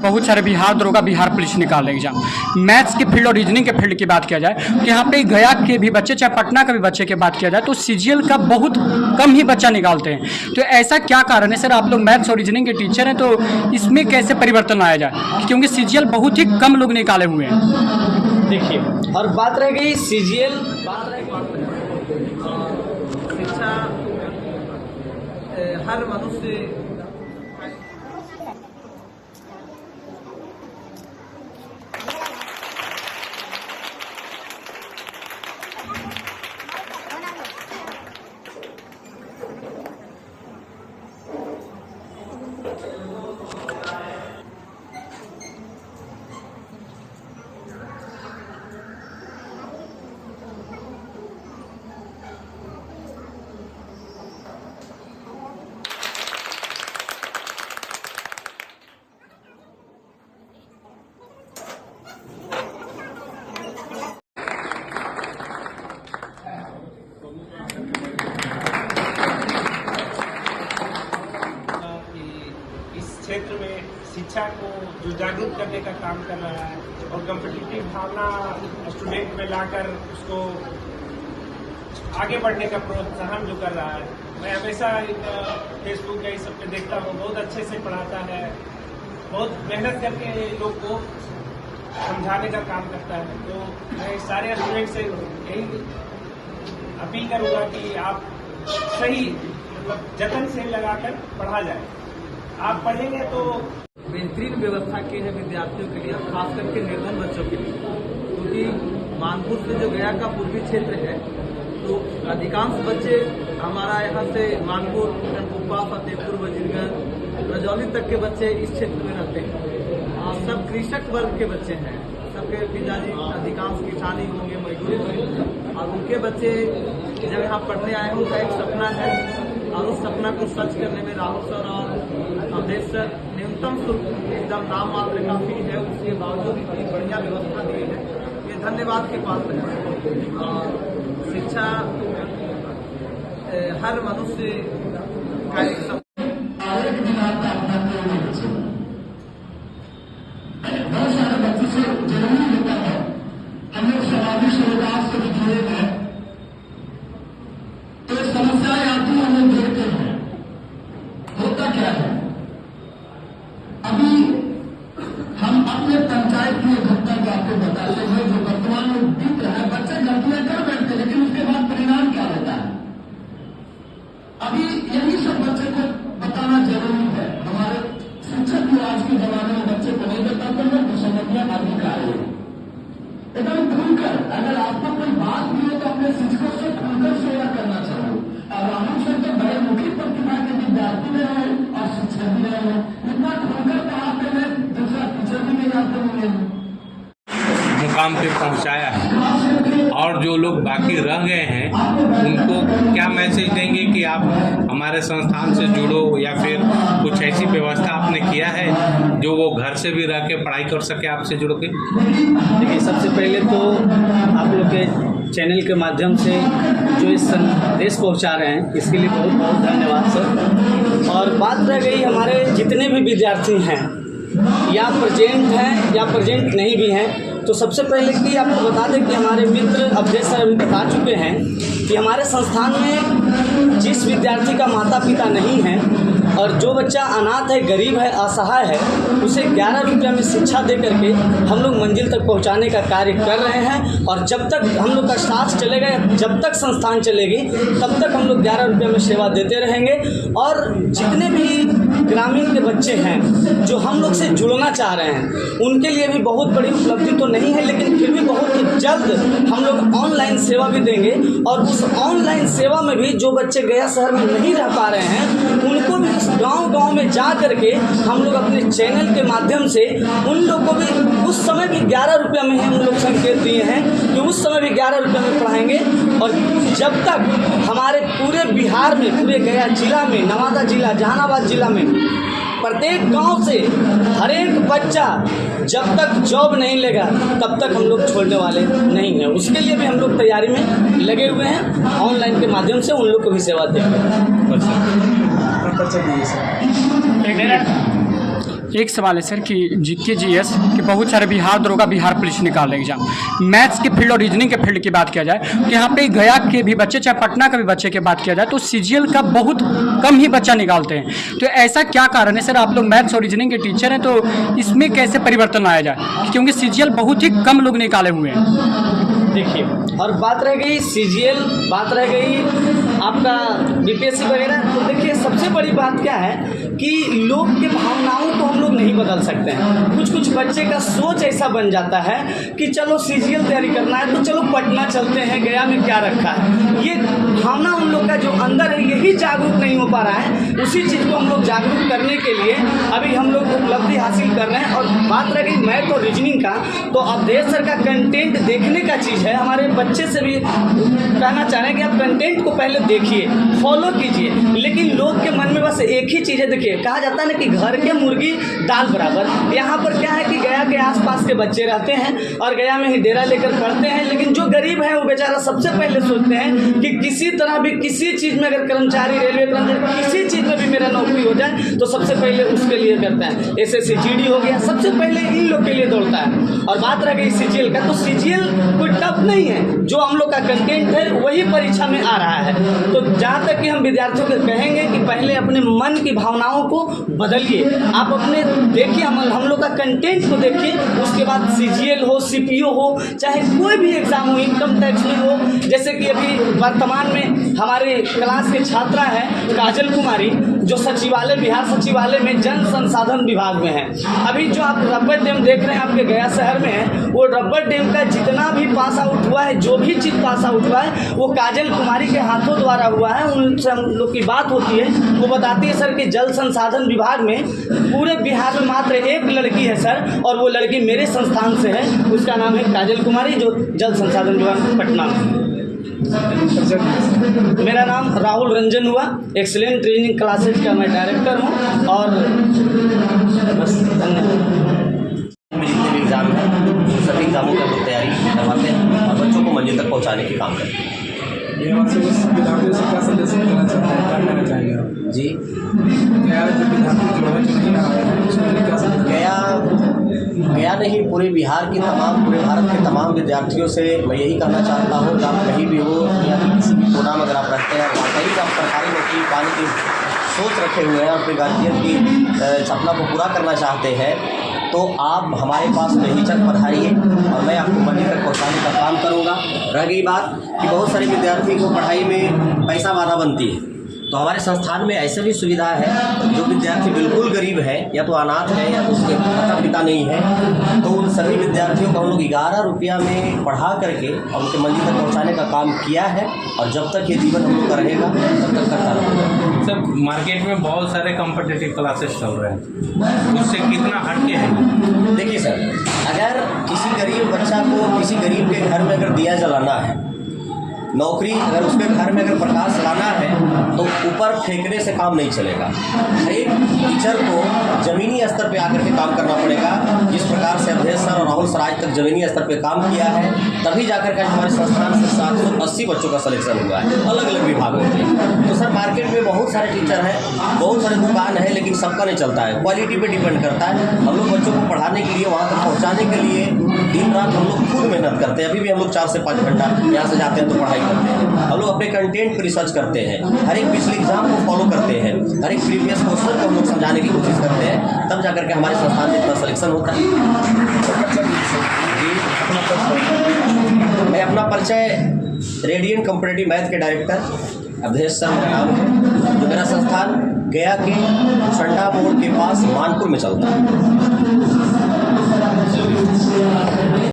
बहुत सारे बिहार दरोगा, बिहार पुलिस निकाले एग्जाम। मैथ्स के फील्ड और रीजनिंग के फील्ड की बात किया जाए तो यहाँ पे गया के भी बच्चे, चाहे पटना के भी बच्चे की बात किया जाए तो सीजीएल का बहुत कम ही बच्चा निकालते हैं। तो ऐसा क्या कारण है सर? आप लोग मैथ्स और रीजनिंग के टीचर हैं, तो इसमें कैसे परिवर्तन लाया जाए, क्योंकि सीजीएल बहुत ही कम लोग निकाले हुए हैं। देखिए, और बात रह गई सीजीएल, शिक्षा हर मनुष्य क्षेत्र में शिक्षा को जो जागरूक करने का काम कर रहा है और कॉम्पिटिटिव भावना स्टूडेंट में लाकर उसको आगे बढ़ने का प्रोत्साहन जो कर रहा है। मैं हमेशा फेसबुक या इस सब पे देखता हूँ, बहुत अच्छे से पढ़ाता है, बहुत मेहनत करके लोग को समझाने का काम करता है। तो मैं सारे स्टूडेंट से यही अपील करूँगा कि आप सही मतलब जतन से लगाकर पढ़ा जाए। आप पढ़ेंगे तो बेहतरीन व्यवस्था की है विद्यार्थियों के लिए, खास करके निर्धन बच्चों के लिए, क्योंकि मानपुर से जो गया का पूर्वी क्षेत्र है तो अधिकांश बच्चे हमारा यहाँ से मानपुर, टनकुप्पा, फतेहपुर, वजीरगंज, रजौली तक के बच्चे इस क्षेत्र में रहते हैं। सब कृषक वर्ग के बच्चे हैं, सबके पिताजी अधिकांश किसानी होंगे, मजदूरी होंगे, और उनके बच्चे जब यहाँ पढ़ने आए हैं उनका एक सपना है और उस सपना को सच करने में राहुल सर और अवधेश सर न्यूनतम शुल्क एकदम नाम मात्र का फी है, उसके बावजूद इतनी बढ़िया व्यवस्था दी है, ये धन्यवाद के पात्र है। और शिक्षा हर मनुष्य का एक बहुत सारे बच्चों से जरूरी होता है। हम लोग समाजिक सरोकार से जुड़े हैं तो समस्याएं आती हैं, हम लोग देखते हैं। होता क्या है, अभी हम अपने पंचायत की घटना को आपको बताते हैं जो वर्तमान में बीत रहा है। बच्चे गलतियां कर बैठते हैं लेकिन उसके बाद परिणाम क्या होता है, अभी यही सब बच्चे को बताना जरूरी है। हमारे शिक्षक भी आज के जमाने में बच्चे को नहीं बताते हैं तो समझिए अधिकार है। एकदम खुलकर अगर आपको कोई बात भी हो तो अपने शिक्षकों से खुलकर शेयर करना चाहिए। और हम सब तो बड़े मुखी प्रतिभा के विद्यार्थी रहे हैं और शिक्षक भी रहे हैं, इतना खुलकर पढ़ाते हैं दूसरा टीचर भी नहीं आते होंगे। मुकाम पे पहुंचाया है और जो लोग बाकी रह गए हैं उनको क्या मैसेज देंगे कि आप हमारे संस्थान से जुड़ो, या फिर कुछ ऐसी व्यवस्था आपने किया है जो वो घर से भी रह के पढ़ाई कर सके आपसे जुड़ के? देखिए, सबसे पहले तो आप लोग के चैनल के माध्यम से जो इस संदेश पहुंचा रहे हैं इसके लिए बहुत बहुत धन्यवाद सर। और बात रह गई हमारे जितने भी विद्यार्थी हैं या प्रेजेंट हैं या प्रेजेंट नहीं भी हैं, तो सबसे पहले कि आपको बता दें कि हमारे मित्र अवधेश सर अभी बता चुके हैं कि हमारे संस्थान में जिस विद्यार्थी का माता पिता नहीं है और जो बच्चा अनाथ है, गरीब है, असहाय है, उसे 11 रुपये में शिक्षा दे करके हम लोग मंजिल तक पहुंचाने का कार्य कर रहे हैं। और जब तक हम लोग का साथ चलेगा, जब तक संस्थान चलेगी तब तक हम लोग 11 रुपये में सेवा देते रहेंगे। और जितने भी ग्रामीण के बच्चे हैं जो हम लोग से जुड़ना चाह रहे हैं उनके लिए भी बहुत बड़ी उपलब्धि तो नहीं है, लेकिन फिर भी बहुत जल्द हम लोग ऑनलाइन सेवा भी देंगे। और उस ऑनलाइन सेवा में भी जो बच्चे गया शहर में नहीं रह पा रहे हैं उनको भी गांव-गांव में जा करके हम लोग अपने चैनल के माध्यम से उन लोग को भी उस समय भी 11 रुपये में हम लोग संकेत दिए हैं कि उस समय भी 11 रुपये में पढ़ाएंगे। और जब तक हमारे पूरे बिहार में, पूरे गया जिला में, नवादा जिला, जहानाबाद जिला में प्रत्येक गांव से हर एक बच्चा जब तक जॉब नहीं लेगा तब तक हम लोग छोड़ने वाले नहीं हैं। उसके लिए भी हम लोग तैयारी में लगे हुए हैं, ऑनलाइन के माध्यम से उन लोग को भी सेवा देंगे। एक सवाल है सर कि जीके जीएस के बहुत सारे बिहार दरोगा बिहार पुलिस निकाल एग्जाम, मैथ्स के फील्ड और रीजनिंग के फील्ड की बात किया जाए तो यहाँ पे गया के भी बच्चे चाहे पटना के भी बच्चे की बात किया जाए तो सीजीएल का बहुत कम ही बच्चा निकालते हैं। तो ऐसा क्या कारण है सर? आप लोग मैथ्स और रीजनिंग के टीचर हैं तो इसमें कैसे परिवर्तन लाया जाए, क्योंकि सीजीएल बहुत ही कम लोग निकाले हुए हैं। देखिए, और बात रह गई सीजीएल, बात रह गई आपका बीपीएससी वगैरह, तो देखिए सबसे बड़ी बात क्या है कि लोग के भावनाओं को हम लोग नहीं बदल सकते हैं। कुछ कुछ बच्चे का सोच ऐसा बन जाता है कि चलो सीजीएल तैयारी करना है तो चलो पटना चलते हैं, गया में क्या रखा है। ये भावना उन लोग का जो अंदर है यही जागरूक नहीं हो पा रहा है। उसी चीज़ को हम लोग जागरूक करने के लिए अभी हम लोग उपलब्धि हासिल कर रहे हैं। और बात रह गई मैथ और रीजनिंग का, तो अवधेश सर का कंटेंट देखने का चीज़ है। हमारे बच्चे से भी कहना चाह रहे हैं कि आप कंटेंट को पहले देखिए, फॉलो कीजिए, लेकिन लोग के मन में बस एक ही चीज़ है। देखिए, कहा जाता है ना कि घर के मुर्गी दाल बराबर। यहाँ पर क्या है कि गया के आसपास के बच्चे रहते हैं और गया में ही डेरा लेकर पढ़ते हैं, लेकिन जो गरीब है वो बेचारा सबसे पहले सोचते हैं कि किसी तरह भी किसी चीज़ में अगर कर्मचारी, रेलवे कर्मचारी, किसी चीज़ में भी मेरा नौकरी हो जाए तो सबसे पहले उसके लिए करता है। एसएससी जीडी हो गया, सबसे पहले इन लोग के लिए दौड़ता है। और बात रह गई सीजीएल का, तो सीजीएल कोई टफ नहीं है, जो हम लोग का कंटेंट है वही परीक्षा में आ रहा है। तो जहाँ तक कि हम विद्यार्थियों को कहेंगे कि पहले अपने मन की भावनाओं को बदलिए। आप अपने देखिए, हम लोग का कंटेंट को देखिए, उसके बाद सीजीएल हो, सीपीओ हो, चाहे कोई भी एग्जाम हो, इनकम टैक्स में हो। जैसे कि अभी वर्तमान में हमारे क्लास के छात्रा है काजल कुमारी, जो सचिवालय, बिहार सचिवालय में जन संसाधन विभाग में है। अभी जो आप रबर डैम देख रहे हैं आपके गया शहर में है, वो रबर डैम का जितना भी पास आउट हुआ है, जो भी चीज़ पास आउट हुआ है, वो काजल कुमारी के हाथों द्वारा हुआ है। उनसे हम लोग की बात होती है, वो बताती है सर कि जल संसाधन विभाग में पूरे बिहार में मात्र एक लड़की है सर, और वो लड़की मेरे संस्थान से है। उसका नाम है काजल कुमारी, जो जल संसाधन विभाग पटना में। मेरा नाम राहुल रंजन हुआ, एक्सीलेंट ट्रेनिंग क्लासेज का मैं डायरेक्टर हूँ। और बस धन्यवाद। जितने भी एग्ज़ाम हैं सभी एग्ज़ामों का लोग तैयारी करवाते हैं और बच्चों को मंजिल तक पहुंचाने के काम करते हैं। विद्यार्थियों से क्या संदेश देना चाहते हैं, क्या कहना चाहेंगे आप? जी, गया जो विद्यार्थी जो है जो नहीं आ रहे हैं उसके लिए क्या संदेश? गया नहीं, पूरे बिहार की तमाम, पूरे भारत के तमाम विद्यार्थियों से मैं यही कहना चाहता हूँ कि आप कहीं भी हो या किसी भी कोना में अगर आप रहते हैं, वाकई आप सरकारी नौकरी पाने की सोच रखे हुए हैं और अपने गार्जियन की सपना को पूरा करना चाहते हैं, तो आप हमारे पास बेहिचक पधारिए और मैं आपको मंजिल तक पहुँचाने का काम करूँगा। रह गई बात कि बहुत सारे विद्यार्थी को पढ़ाई में पैसा बाधा बनती है, तो हमारे संस्थान में ऐसे भी सुविधा है। जो विद्यार्थी बिल्कुल गरीब है, या तो अनाथ है या तो उसके माता पिता नहीं है, तो उन सभी विद्यार्थियों को हम लोग 11 रुपया में पढ़ा करके और उनके मंजिल तक पहुँचाने का काम किया है। और जब तक ये जीवन हम लोग का रहेगा तब तक करता रहेगा। सर, मार्केट में बहुत सारे कॉम्पिटिटिव क्लासेस चल रहे हैं, उससे कितना हटके हैं? देखिए सर, अगर किसी गरीब बच्चा को किसी गरीब के घर में अगर दिया जलाना है, नौकरी अगर उसके घर में अगर प्रकाश लाना है, तो ऊपर फेंकने से काम नहीं चलेगा। हर एक टीचर को ज़मीनी स्तर पे आकर के काम करना पड़ेगा। जिस प्रकार से अवधेश सर और राहुल सर आज तक ज़मीनी स्तर पे काम किया है, तभी जाकर के हमारे संस्थान से 780 बच्चों का सिलेक्शन हुआ है अलग अलग विभागों में। तो सर, मार्केट में बहुत सारे टीचर हैं, बहुत सारे दुकान हैं, लेकिन सबका नहीं चलता है। क्वालिटी पे डिपेंड करता है। हम लोग बच्चों को पढ़ाने के लिए, वहाँ तक पहुँचाने के लिए दिन रात हम लोग खुद मेहनत करते हैं। अभी भी हम लोग 4 से 5 घंटा यहाँ से जाते हैं तो पढ़ाई करते हैं। हम लोग अपने कंटेंट पर रिसर्च करते हैं, हर एक पिछले एग्जाम को फॉलो करते हैं, हर एक प्रीवियस क्वेश्चन को हम लोग समझाने की कोशिश करते हैं, तब जाकर के हमारे संस्थान में इतना सिलेक्शन होता है। मैं अपना परिचय रेडियंट कॉम्पिटिटिव मैथ के डायरेक्टर अवधेश सर मेरा नाम है, जो मेरा संस्थान गया के ठंडा मोड़ के पास मानपुर में चलता है।